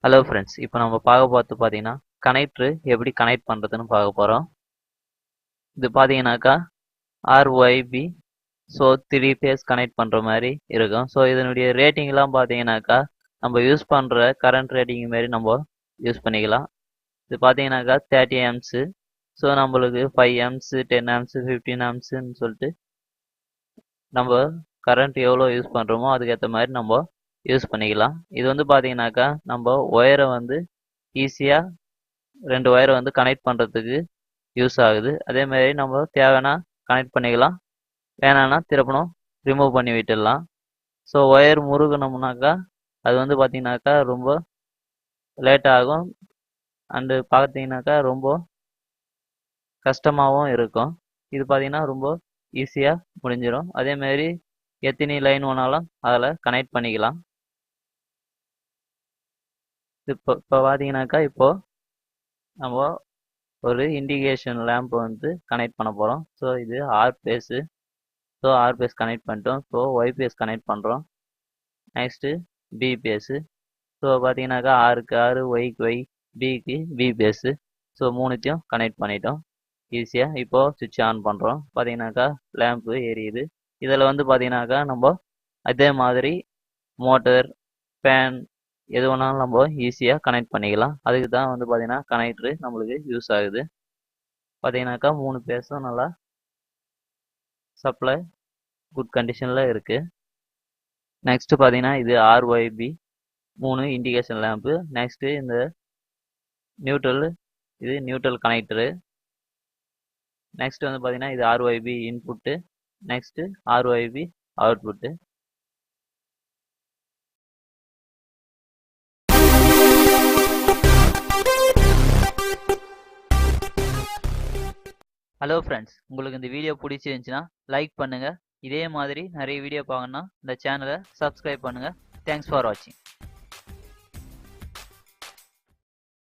Hello friends, இப்போ நம்ம பார்த்தீங்கன்னா கனெக்டரு எப்படி கனெக்ட் பண்ணுறதுன்னு பார்க்க போகிறோம். இது பார்த்தீங்கன்னாக்கா ஆர்ஒய்பி. ஸோ 3 பேஸ் கனெக்ட் பண்ணுற மாதிரி இருக்கும். ஸோ இதனுடைய ரேட்டிங்லாம் பார்த்தீங்கன்னாக்கா நம்ம யூஸ் பண்ணுற கரண்ட் ரேட்டிங் மாரி நம்ம யூஸ் பண்ணிக்கலாம். இது பார்த்தீங்கன்னாக்கா 30 ஆம்ஸு. ஸோ நம்மளுக்கு 5 ஆம்ஸு 10 ஆம்ஸு 15 ஆம்ஸுன்னு சொல்லிட்டு நம்ம கரண்ட் எவ்வளோ யூஸ் பண்ணுறோமோ அதுக்கேற்ற மாதிரி நம்ம யூஸ் பண்ணிக்கலாம். இது வந்து பார்த்தீங்கன்னாக்கா நம்ம ஒயரை வந்து ஈஸியாக 2 ஒயரை வந்து கனெக்ட் பண்ணுறதுக்கு யூஸ் ஆகுது. அதே மாதிரி நம்ம தேவைன்னா கனெக்ட் பண்ணிக்கலாம், வேணான்னா திருப்பணும் ரிமூவ் பண்ணி விட்டுடலாம். ஸோ ஒயர் முருகணும்னாக்கா அது வந்து பார்த்தீங்கன்னாக்கா ரொம்ப லேட் ஆகும். அண்டு பார்த்தீங்கன்னாக்கா ரொம்ப கஷ்டமாகவும் இருக்கும். இது பார்த்தீங்கன்னா ரொம்ப ஈஸியாக முடிஞ்சிடும். அதேமாரி எத்தனை லைன் வேணாலும் அதில் கனெக்ட் பண்ணிக்கலாம். இப்போ பார்த்தீங்கன்னாக்கா இப்போது நம்ம ஒரு இண்டிகேஷன் லேம்ப் வந்து கனெக்ட் பண்ண போகிறோம். ஸோ இது R phase. So R phase connect பண்ணிட்டோம். ஸோ ஒய் பேஸ் கனெக்ட் பண்ணுறோம். Next B phase. ஸோ பார்த்தீங்கன்னாக்கா ஆருக்கு ஆறு, ஒய்க்கு ஒய், பிக்கு பி பேஸு. ஸோ மூணுத்தையும் கனெக்ட் பண்ணிட்டோம் ஈஸியாக. இப்போது சுவிட்ச் ஆன் பண்ணுறோம். பார்த்தீங்கன்னாக்கா லேம்ப்பு எரியுது. இதில் வந்து பார்த்தீங்கன்னாக்கா நம்ம அதே மாதிரி மோட்டர், ஃபேன் எது வேணாலும் நம்ம ஈஸியாக கனெக்ட் பண்ணிக்கலாம். அதுக்கு தான் வந்து பார்த்தீங்கன்னா கனெக்டரு நம்மளுக்கு யூஸ் ஆகுது. பார்த்தீங்கன்னாக்கா 3 பேஸும் நல்லா சப்ளை குட் கண்டிஷனில் இருக்குது. நெக்ஸ்ட்டு பார்த்தீங்கன்னா இது ஆர்ஒய்பி 3 இண்டிகேஷன் லேம்ப்பு. நெக்ஸ்ட்டு இந்த நியூட்ரல், இது நியூட்ரல் கனெக்டரு. நெக்ஸ்ட் வந்து பார்த்தீங்கன்னா இது RYB input. Next RYB output. Hello friends, உங்களுக்கு இந்த வீடியோ பிடிச்சிருந்துச்சுன்னா லைக் பண்ணுங்கள். இதே மாதிரி நிறைய வீடியோ பார்க்கணுன்னா இந்த சேனலை சப்ஸ்கிரைப் பண்ணுங்கள். தேங்க்ஸ் ஃபார் வாட்சிங்.